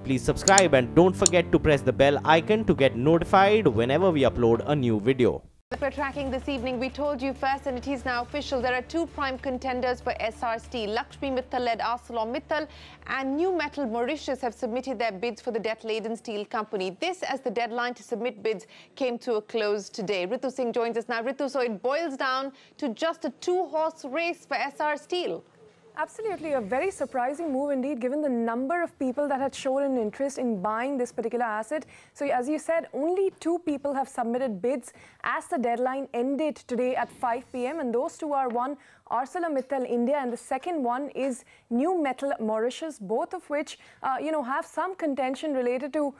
Please subscribe and don't forget to press the bell icon to get notified whenever we upload a new video. We're tracking this evening. We told you first, and it is now official. There are two prime contenders for Essar Steel. Lakshmi Mittal-led ArcelorMittal and New Metal Mauritius have submitted their bids for the debt-laden steel company. This as the deadline to submit bids came to a close today. Ritu Singh joins us now. Ritu, so it boils down to just a two-horse race for Essar Steel. Absolutely, a very surprising move indeed, given the number of people that had shown an interest in buying this particular asset. So as you said, only two people have submitted bids as the deadline ended today at 5 p.m. And those two are one, ArcelorMittal India, and the second one is New Metal Mauritius, both of which, have some contention related to,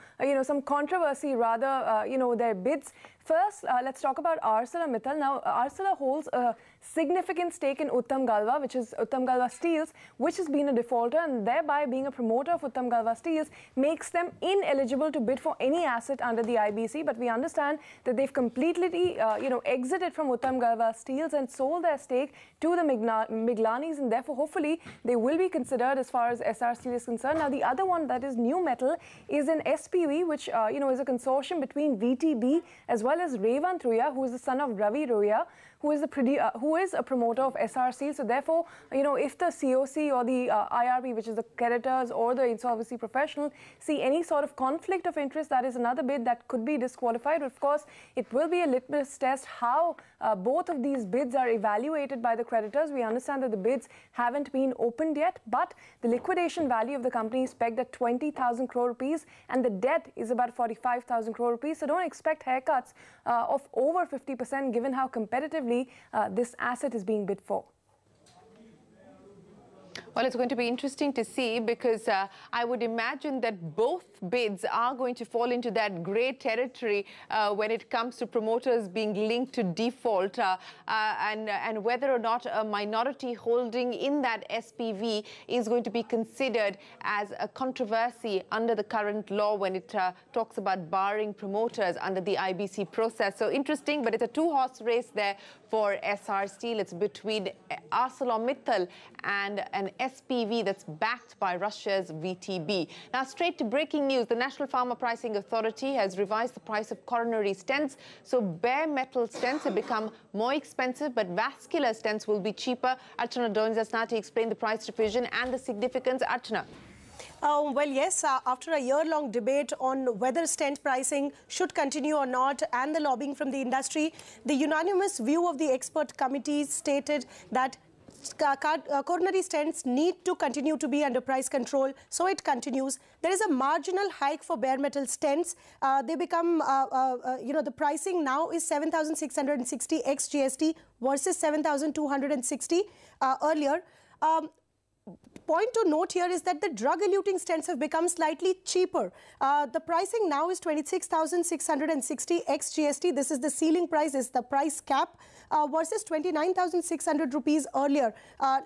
some controversy rather, their bids. First, let's talk about ArcelorMittal. Now, Arcelor holds a significant stake in Uttam Galva, which is Uttam Galva Steels, which has been a defaulter, and thereby being a promoter of Uttam Galva Steels makes them ineligible to bid for any asset under the IBC. But we understand that they've completely, exited from Uttam Galva Steels and sold their stake to the Miglanis, and therefore, hopefully, they will be considered as far as Essar Steel is concerned. Now, the other one, that is New Metal, is an SPV, which, is a consortium between VTB as well as Revant Ruya, who is the son of Ravi Ruya, who is a promoter of Essar Steel. So therefore, if the COC or the IRP, which is the creditors or the insolvency professional, see any sort of conflict of interest, that is another bid that could be disqualified. Of course, it will be a litmus test how both of these bids are evaluated by the creditors. We understand that the bids haven't been opened yet, but the liquidation value of the company is pegged at 20,000 crore rupees, and the debt is about 45,000 crore rupees. So don't expect haircuts of over 50%, given how competitively this asset is being bid for. Well, it's going to be interesting to see, because I would imagine that both bids are going to fall into that grey territory when it comes to promoters being linked to default, and whether or not a minority holding in that SPV is going to be considered as a controversy under the current law when it talks about barring promoters under the IBC process. So interesting, but it's a two-horse race there for Essar Steel. It's between ArcelorMittal and an SPV that's backed by Russia's VTB. Now, straight to breaking news. The National Pharma Pricing Authority has revised the price of coronary stents. So bare metal stents have become more expensive, but vascular stents will be cheaper. Archana joins us now to explain the price revision and the significance. Archana. Well, yes, after a year-long debate on whether stent pricing should continue or not and the lobbying from the industry, the unanimous view of the expert committee stated that coronary stents need to continue to be under price control, so it continues. There is a marginal hike for bare metal stents. They become, the pricing now is 7,660 ex GST versus 7,260 earlier. Point to note here is that the drug-eluting stents have become slightly cheaper. The pricing now is 26,660 ex GST. This is the ceiling price, is the price cap, versus 29,600 rupees earlier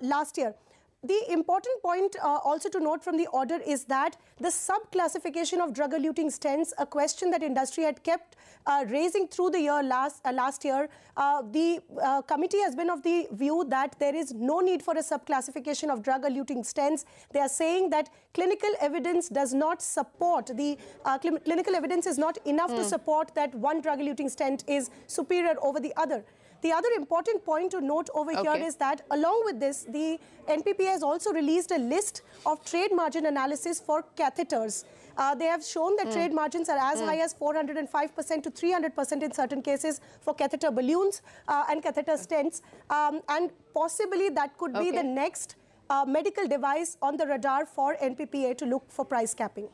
last year. The important point also to note from the order is that the sub-classification of drug-eluting stents, a question that industry had kept raising through the year last year, the committee has been of the view that there is no need for a sub-classification of drug-eluting stents. They are saying that clinical evidence does not support, clinical evidence is not enough to support that one drug-eluting stent is superior over the other. The other important point to note over here is that along with this, the NPPA has also released a list of trade margin analysis for catheters. They have shown that trade margins are as high as 405% to 300% in certain cases for catheter balloons and catheter stents. And possibly that could be the next medical device on the radar for NPPA to look for price capping.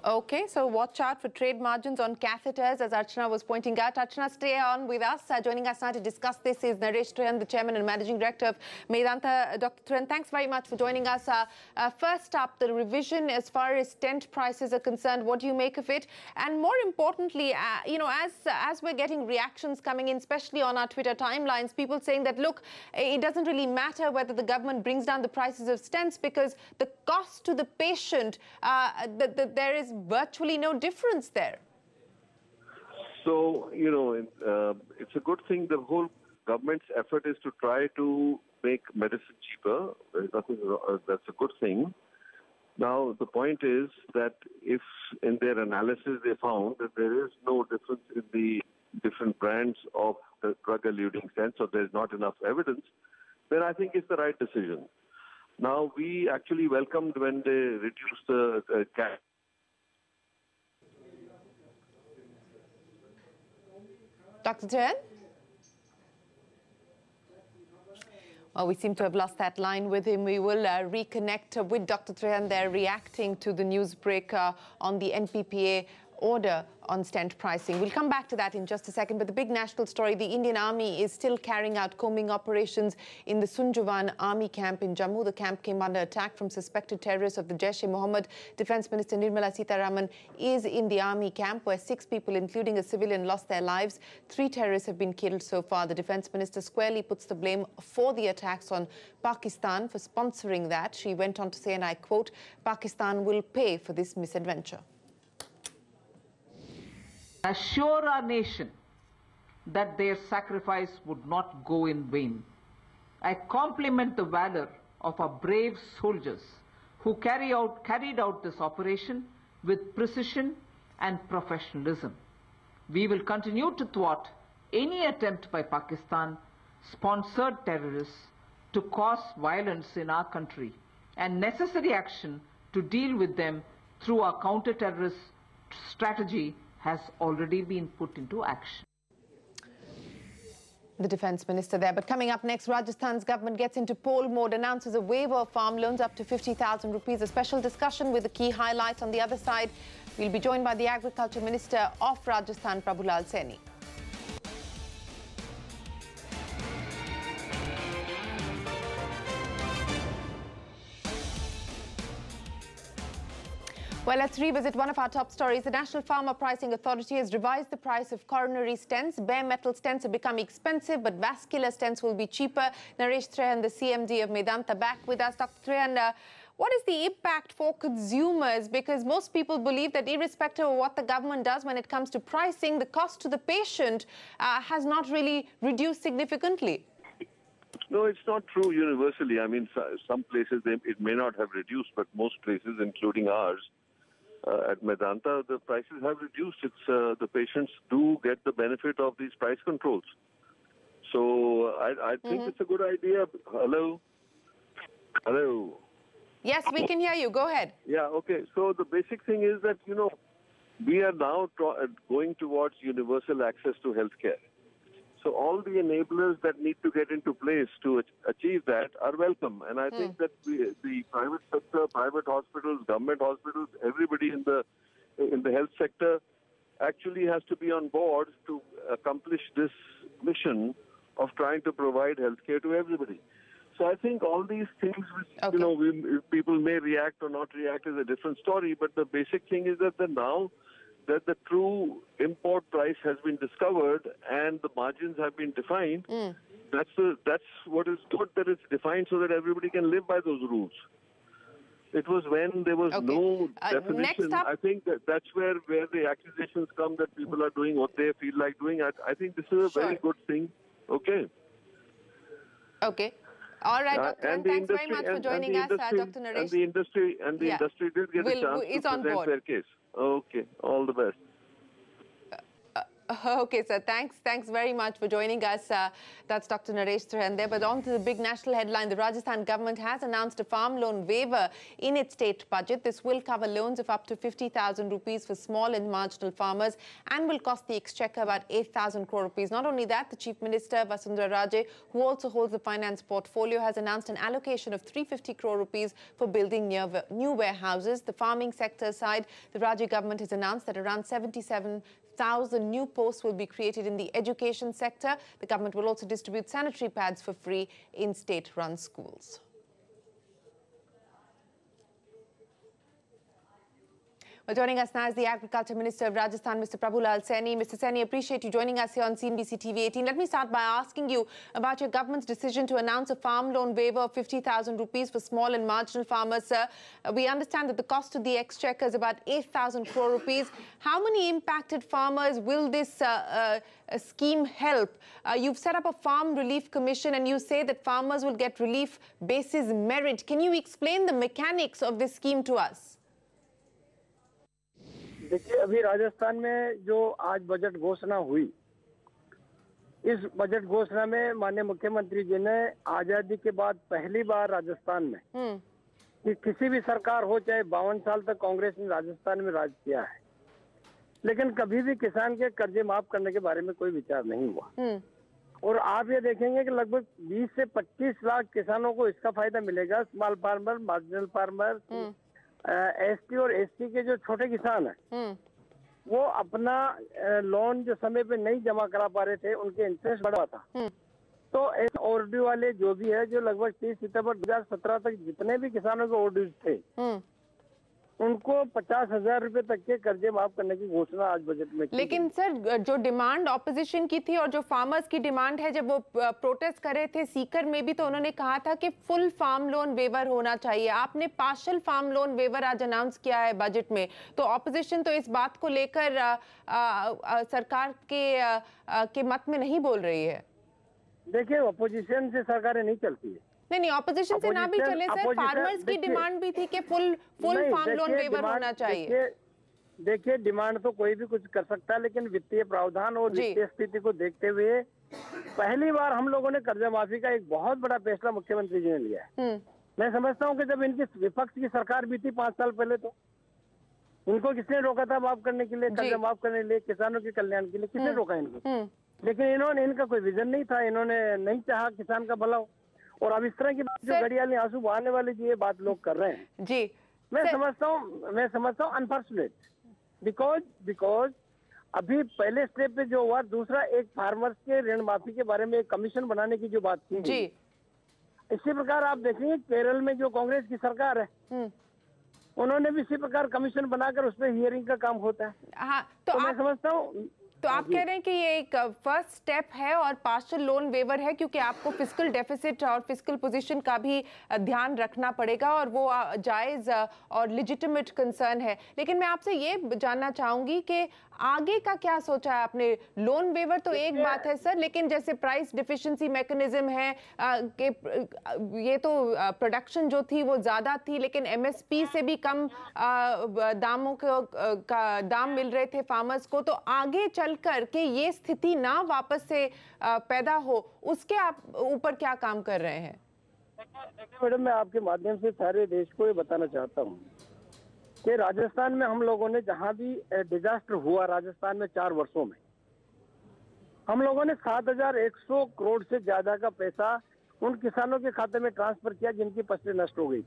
Okay, so watch out for trade margins on catheters, as Archana was pointing out. Archana, stay on with us. Joining us now to discuss this is Naresh Trahan, the Chairman and Managing Director of Medanta. Dr. Trahan, thanks very much for joining us. First up, the revision as far as stent prices are concerned. What do you make of it? And more importantly, as we're getting reactions coming in, especially on our Twitter timelines, people saying that, look, it doesn't really matter whether the government brings down the prices of stents because the cost to the patient, there is virtually no difference there. So, it's a good thing. The whole government's effort is to try to make medicine cheaper. There's nothing, that's a good thing. Now, the point is that if in their analysis they found that there is no difference in the different brands of the drug-eluting stents, or there's not enough evidence, then I think it's the right decision. Now, we actually welcomed when they reduced the cap. Dr. Jain? Well, we seem to have lost that line with him. We will reconnect with Dr. Trehan there, reacting to the news break on the NPPA order on stent pricing. We'll come back to that in just a second. But the big national story, the Indian Army is still carrying out combing operations in the Sunjawan Army camp in Jammu. The camp came under attack from suspected terrorists of the Jaish-e-Mohammed. Defense Minister Nirmala Sitharaman is in the army camp where 6 people, including a civilian, lost their lives. 3 terrorists have been killed so far. The Defense Minister squarely puts the blame for the attacks on Pakistan for sponsoring that. She went on to say, and I quote, "Pakistan will pay for this misadventure." Assure our nation that their sacrifice would not go in vain. I compliment the valor of our brave soldiers who carried out this operation with precision and professionalism. We will continue to thwart any attempt by Pakistan-sponsored terrorists to cause violence in our country, and necessary action to deal with them through our counter-terrorist strategy has already been put into action. The Defence Minister there. But coming up next, Rajasthan's government gets into poll mode, announces a waiver of farm loans up to 50,000 rupees. A special discussion with the key highlights. On the other side, we'll be joined by the Agriculture Minister of Rajasthan, Prabhulal Saini. Well, let's revisit one of our top stories. The National Pharma Pricing Authority has revised the price of coronary stents. Bare metal stents have become expensive, but vascular stents will be cheaper. Naresh Trehan, the CMD of Medanta, back with us. Dr. Trehan, what is the impact for consumers? Because most people believe that irrespective of what the government does when it comes to pricing, the cost to the patient has not really reduced significantly. No, it's not true universally. I mean, some places it may not have reduced, but most places, including ours, at Medanta, the prices have reduced. It's the patients do get the benefit of these price controls. So I think it's a good idea. Hello? Hello? Yes, we can hear you. Go ahead. Yeah, okay. So the basic thing is that, you know, we are now going towards universal access to healthcare. So all the enablers that need to get into place to achieve that are welcome. And I think that the private sector, private hospitals, government hospitals, everybody in the health sector actually has to be on board to accomplish this mission of trying to provide healthcare to everybody. So I think all these things, which, you know, people may react or not react is a different story. But the basic thing is that now that the true import price has been discovered and the margins have been defined, that's what is good, that it's defined so that everybody can live by those rules. It was when there was no definition. I think that's where the accusations come that people are doing what they feel like doing. I think this is a very good thing. Okay. Okay. All right, Dr. And thanks very much for joining us, Dr. Naresh. And the industry did get a chance to present their case. Okay, all the best. Okay, sir. Thanks very much for joining us. That's Dr. Naresh Trehan there. But on to the big national headline. The Rajasthan government has announced a farm loan waiver in its state budget. This will cover loans of up to 50,000 rupees for small and marginal farmers and will cost the exchequer about 8,000 crore rupees. Not only that, the Chief Minister, Vasundhara Raje, who also holds the finance portfolio, has announced an allocation of 350 crore rupees for building new warehouses. The farming sector side, the Raje government has announced that around 77,000 new posts will be created in the education sector. The government will also distribute sanitary pads for free in state-run schools. Well, joining us now is the Agriculture Minister of Rajasthan, Mr. Prabhulal Saini. Mr. Saini, appreciate you joining us here on CNBC TV18. Let me start by asking you about your government's decision to announce a farm loan waiver of 50,000 rupees for small and marginal farmers, sir. We understand that the cost to the exchequer is about 8,000 crore rupees. How many impacted farmers will this scheme help? You've set up a farm relief commission and you say that farmers will get relief basis merit. Can you explain the mechanics of this scheme to us? देखिए, अभी राजस्थान में जो आज budget घोषणा हुई, इस budget घोषणा में माननीय मुख्यमंत्री जी ने आजादी के बाद पहली बार राजस्थान में कि किसी भी सरकार हो, चाहे 52 साल तक कांग्रेस ने राजस्थान में राज किया है, लेकिन कभी भी किसान के कर्जे माफ करने के बारे में कोई विचार नहीं हुआ। और आप ये देखेंगे कि लगभग 20 से 25 लाख किसानों को इसका फायदा मिलेगा। Small farmer, marginal farmer, ST और एससी के जो छोटे किसान हैं, वो अपना लोन जो समय पे नहीं जमा करा पा रहे थे, उनके इंटरेस्ट बढ़ा था। तो एस ओवरड्यू वाले जो भी है, जो लगभग 30 सितंबर 2017 तक जितने भी किसानों के ओवरड्यूज थे, उनको 50,000 रुपए तक के कर्जे माफ करने की घोषणा आज बजट में की। लेकिन सर, जो डिमांड ऑपोजिशन की थी और जो फार्मर्स की डिमांड है, जब वो प्रोटेस्ट कर रहे थे सीकर में भी, तो उन्होंने कहा था कि फुल फार्म लोन वेवर होना चाहिए। आपने पार्शियल फार्म लोन वेवर आज अनाउंस किया है बजट में, तो ऑपोजिशन तो इस बात को लेकर सरकार के मत में नहीं बोल रही है। देखिए, ऑपोजिशन से सरकारें नहीं चलती है। नहीं, ऑपोजिशन से ना भी चले सर, फार्मर्स की डिमांड भी थी कि फुल फार्म लोन वेवर होना चाहिए। देखिए, डिमांड तो कोई भी कुछ कर सकता है, लेकिन वित्तीय प्रावधान और वित्तीय स्थिति को देखते हुए पहली बार हम लोगों ने कर्जा माफी का एक बहुत बड़ा फैसला मुख्यमंत्री जी ने लिया है। मैं समझता हूँ कि जब इनकी विपक्ष की सरकार भी थी 5 साल पहले, तो इनको किसने रोका था माफ करने के लिए, कर्जा माफ करने के लिए, किसानों के कल्याण के लिए किसने रोका इनको? लेकिन इनका कोई विजन नहीं था, इन्होंने नहीं चाहा किसान का भला हो। और अब इस तरह की बात जो घड़ियाली आंसू बहाने वाली जी ये बात लोग कर रहे हैं जी, मैं समझता हूँ अनफॉर्चुनेट, बिकॉज अभी पहले स्टेप पे जो हुआ, दूसरा एक फार्मर्स के ऋण माफी के बारे में एक कमीशन बनाने की जो बात की जी, इसी प्रकार आप देखेंगे केरल में जो कांग्रेस की सरकार है, उन्होंने भी इसी प्रकार कमीशन बनाकर उस पर हियरिंग का काम होता है। हाँ, तो मैं समझता हूँ, तो आप कह रहे हैं कि ये एक फर्स्ट स्टेप है और पार्शियल लोन वेवर है, क्योंकि आपको फिस्कल डेफिसिट और फिस्कल पोजीशन का भी ध्यान रखना पड़ेगा, और वो जायज और लेजिटिमेट कंसर्न है। लेकिन मैं आपसे ये जानना चाहूंगी कि आगे का क्या सोचा है आपने? लोन वेवर तो एक बात है सर, लेकिन जैसे प्राइस डिफिशिएंसी मैकेनिज्म है कि ये तो प्रोडक्शन जो थी वो ज्यादा थी, लेकिन एमएसपी से भी कम दामों का दाम मिल रहे थे फार्मर्स को। तो आगे चलकर के ये स्थिति ना वापस से पैदा हो, उसके आप ऊपर क्या काम कर रहे हैं? मैडम, मैं आपके माध्यम से सारे देश को ये बताना चाहता हूँ कि राजस्थान में हम लोगों ने जहां भी डिजास्टर हुआ, राजस्थान में 4 वर्षों में हम लोगों ने 7,100 करोड़ से ज्यादा का पैसा उन किसानों के खाते में ट्रांसफर किया जिनकी फसलें नष्ट हो गई,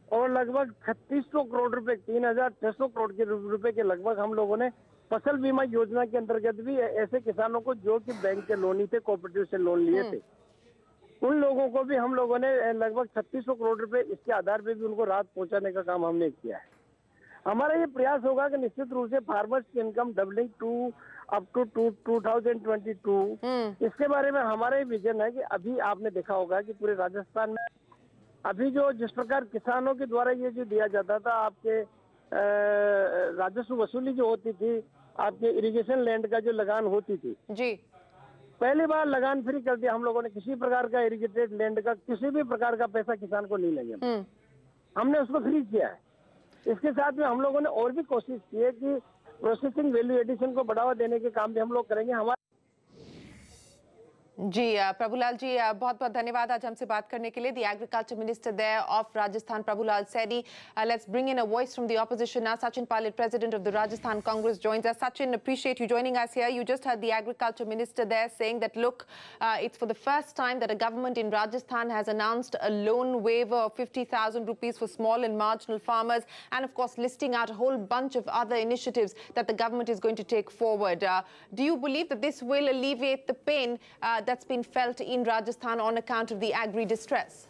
और लगभग 3600 करोड़ रुपए, 3,600 करोड़ के रुपए के लगभग हम लोगों ने फसल बीमा योजना के अंतर्गत भी ऐसे किसानों को जो कि बैंक के लोन ही थे, कोऑपरेटिव से लोन लिए थे, उन लोगों को भी हम लोगों ने लगभग 3600 करोड़ रुपए इसके आधार पे भी उनको राहत पहुंचाने का काम हमने किया है। हमारा ये प्रयास होगा कि निश्चित रूप से फार्मर्स की income doubling to up to 2022, इसके बारे में हमारा ये विजन है कि अभी आपने देखा होगा कि पूरे राजस्थान में अभी जो जिस प्रकार किसानों के द्वारा ये जो दिया जाता था, आपके राजस्व वसूली जो होती थी, आपके इरिगेशन लैंड का जो लगान होती थी जी, पहली बार लगान फ्री कर दिया हम लोगों ने। किसी प्रकार का इरिगेटेड लैंड का किसी भी प्रकार का पैसा किसान को नहीं लगेगा, हमने उसको फ्री किया है। इसके साथ में हम लोगों ने और भी कोशिश की है कि प्रोसेसिंग वैल्यू एडिशन को बढ़ावा देने के काम भी हम लोग करेंगे। हमारे जी प्रभुलाल जी, बहुत बहुत धन्यवाद आज हमसे बात करने के लिए। The agriculture minister there of Rajasthan, Prabhulal Saini. Let's bring in a voice from the opposition now. Sachin Pilot, president of the Rajasthan Congress, joins us. Sachin, appreciate you joining us here. You just heard the agriculture minister there saying that, look, it's for the first time that a government in Rajasthan has announced a loan waiver of 50,000 rupees for small and marginal farmers, and of course listing out a whole bunch of other initiatives that the government is going to take forward. Do you believe that this will alleviate the pain that's been felt in Rajasthan on account of the agri distress?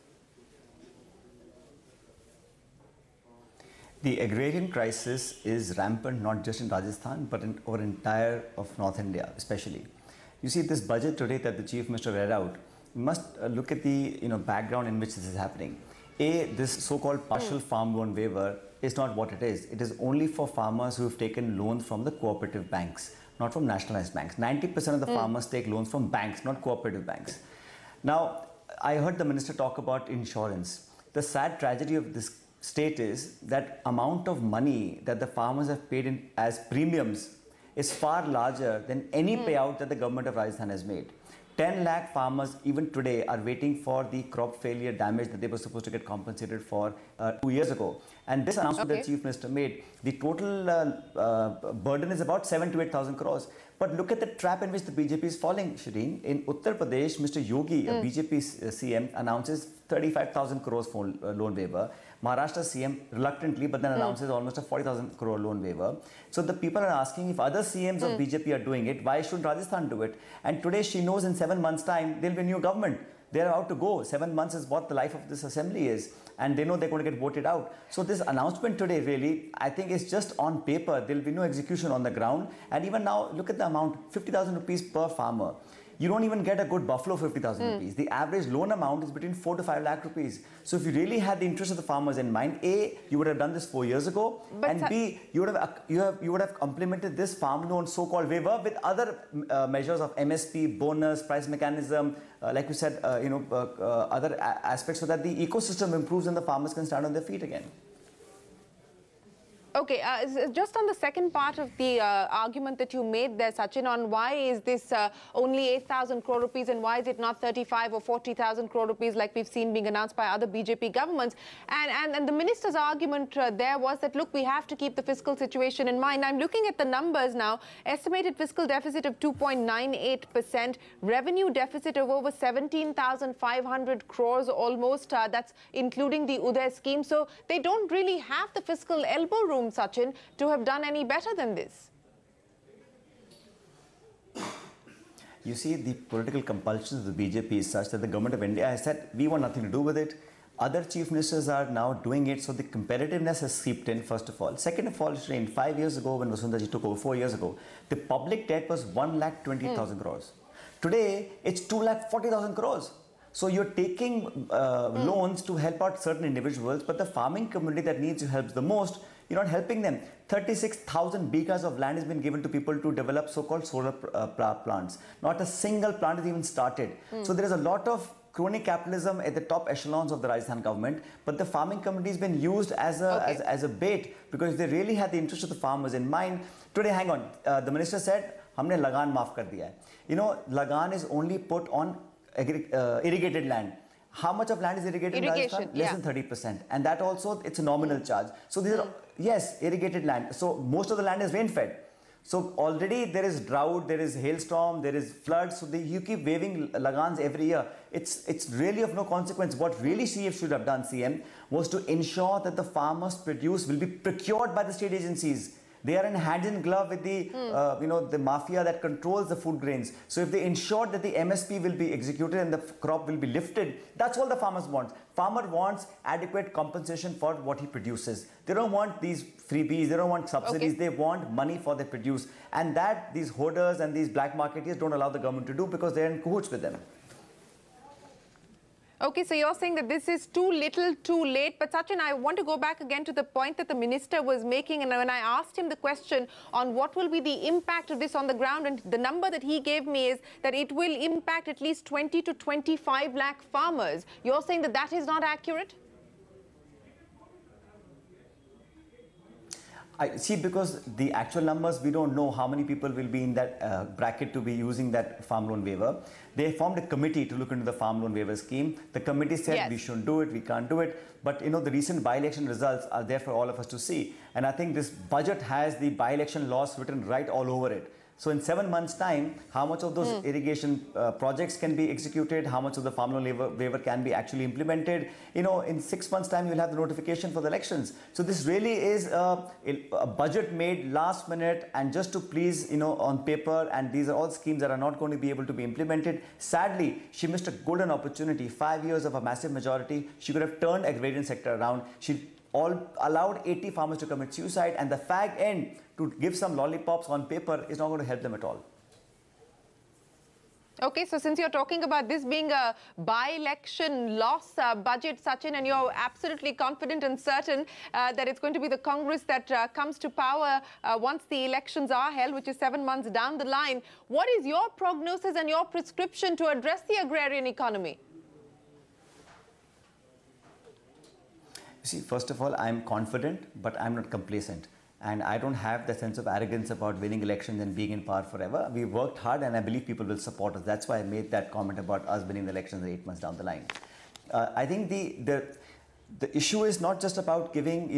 The agrarian crisis is rampant not just in Rajasthan but in over entire of North India especially. You see this budget today that the Chief Minister read out, you must look at the background in which this is happening. This so-called partial farm loan waiver is not what it is. It is only for farmers who have taken loans from the cooperative banks, not from nationalized banks. 90% of the farmers take loans from banks, not cooperative banks. Now, I heard the minister talk about insurance. The sad tragedy of this state is that amount of money that the farmers have paid in as premiums is far larger than any payout that the government of Rajasthan has made. 10 lakh farmers even today are waiting for the crop failure damage that they were supposed to get compensated for 2 years ago. And this announcement that Chief Minister made, the total burden is about 7,000 to 8,000 crores. But look at the trap in which the BJP is falling, Shireen. In Uttar Pradesh, Mr. Yogi, a BJP CM, announces 35,000 crores for loan waiver. Maharashtra CM reluctantly, but then announces almost a 40,000 crore loan waiver. So the people are asking if other CMs of BJP are doing it, why shouldn't Rajasthan do it? And today she knows in 7 months' time, there'll be a new government. They're about to go. 7 months is what the life of this assembly is. And they know they're going to get voted out. So this announcement today really, I think is just on paper. There'll be no execution on the ground. And even now, look at the amount, 50,000 rupees per farmer. You don't even get a good buffalo 50,000 rupees. The average loan amount is between 4 to 5 lakh rupees. So if you really had the interest of the farmers in mind, A, you would have done this 4 years ago, but and B, you would have complemented this farm loan so-called waiver with other measures of MSP, bonus, price mechanism, like you said, other aspects so that the ecosystem improves and the farmers can stand on their feet again. Okay, just on the second part of the argument that you made there, Sachin, on why is this only 8,000 crore rupees and why is it not 35 or 40,000 crore rupees like we've seen being announced by other BJP governments? And the minister's argument there was that, look, we have to keep the fiscal situation in mind. I'm looking at the numbers now. Estimated fiscal deficit of 2.98%, revenue deficit of over 17,500 crores almost. That's including the Uday scheme. So they don't really have the fiscal elbow room, Sachin, to have done any better than this. You see, the political compulsions of the BJP is such that the government of India has said, we want nothing to do with it. Other chief ministers are now doing it, so the competitiveness has seeped in, first of all. Second of all, Shireen, 5 years ago when Vasundhara ji took over, 4 years ago, the public debt was 1,20,000 crores. Today, it's 2,40,000 crores. So you're taking loans to help out certain individuals, but the farming community that needs your help the most, you're not helping them. 36,000 bighas of land has been given to people to develop so-called solar plants. Not a single plant is even started. So there is a lot of crony capitalism at the top echelons of the Rajasthan government, but the farming community has been used as a bait because they really had the interest of the farmers in mind. Today, hang on, the minister said, "Humne lagan maaf kar diya hai." You know, lagan is only put on irrigated land. How much of land is irrigated in Rajasthan? Less than 30%. And that also, it's a nominal charge. So these are, yes, irrigated land. So most of the land is rain-fed. So already there is drought, there is hailstorm, there is flood. So you keep waiving lagans every year. It's really of no consequence. What really CF should have done, CM, was to ensure that the farmers' produce will be procured by the state agencies. They are in hand in glove with the, the mafia that controls the food grains. So if they ensure that the MSP will be executed and the crop will be lifted, that's all the farmers want. Farmer wants adequate compensation for what he produces. They don't want these freebies. They don't want subsidies. They want money for their produce. And that these hoarders and these black marketeers don't allow the government to do because they're in cahoots with them. Okay, so you're saying that this is too little, too late. But Sachin, I want to go back again to the point that the minister was making. And when I asked him the question on what will be the impact of this on the ground, and the number that he gave me is that it will impact at least 20 to 25 lakh farmers. You're saying that that is not accurate? I see, because the actual numbers, we don't know how many people will be in that bracket to be using that farm loan waiver. They formed a committee to look into the farm loan waiver scheme. The committee said we shouldn't do it, we can't do it. But the recent by-election results are there for all of us to see. And I think this budget has the by-election laws written right all over it. So in 7 months' time, how much of those irrigation projects can be executed, how much of the farm loan waiver can be actually implemented. In 6 months' time, you'll have the notification for the elections. So this really is a budget made last minute and just to please, on paper. And these are all schemes that are not going to be able to be implemented. Sadly, she missed a golden opportunity. 5 years of a massive majority. She could have turned agrarian sector around. She allowed 80 farmers to commit suicide, and the fag end to give some lollipops on paper is not going to help them at all. Okay, so since you're talking about this being a by-election loss budget, Sachin, and you're absolutely confident and certain that it's going to be the Congress that comes to power once the elections are held, which is 7 months down the line, what is your prognosis and your prescription to address the agrarian economy? See, first of all, I'm confident, but I'm not complacent. And I don't have the sense of arrogance about winning elections and being in power forever. We worked hard, and I believe people will support us. That's why I made that comment about us winning the elections 8 months down the line. I think the issue is not just about giving,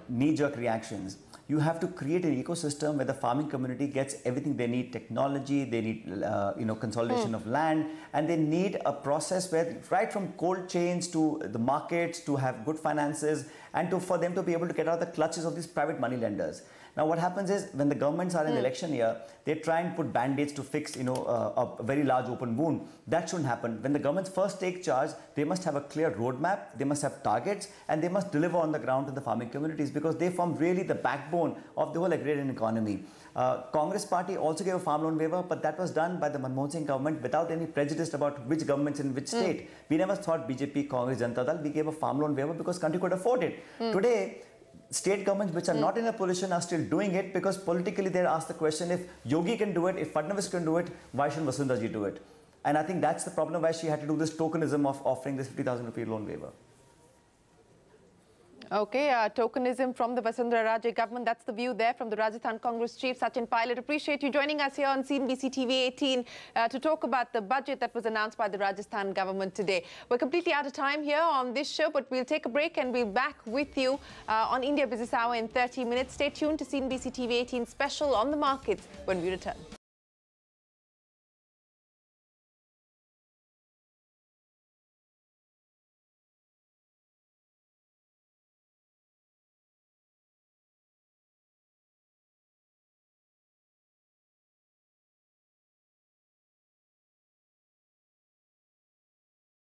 knee-jerk reactions. You have to create an ecosystem where the farming community gets everything they need: technology, they need, consolidation of land, and they need a process where, right from cold chains to the markets, to have good finances, and for them to be able to get out of the clutches of these private money lenders. Now, what happens is, when the governments are in the election year, they try and put band-aids to fix, a very large open wound. That shouldn't happen. When the governments first take charge, they must have a clear roadmap, they must have targets, and they must deliver on the ground to the farming communities, because they form really the backbone of the whole agrarian economy. Congress party also gave a farm loan waiver, but that was done by the Manmohan Singh government without any prejudice about which governments in which state. We never thought BJP, Congress, Janata Dal. We gave a farm loan waiver because country could afford it. Today, state governments which are not in a position are still doing it because politically they're asked the question, if Yogi can do it, if Fadnavis can do it, why shouldn't Vasundhara ji do it? And I think that's the problem why she had to do this tokenism of offering this 50,000 rupee loan waiver. Okay, tokenism from the Vasundhara Raje government. That's the view there from the Rajasthan Congress chief, Sachin Pilot. Appreciate you joining us here on CNBC TV18 to talk about the budget that was announced by the Rajasthan government today. We're completely out of time here on this show, but we'll take a break and we'll be back with you on India Business Hour in 30 minutes. Stay tuned to CNBC TV18 special on the markets when we return.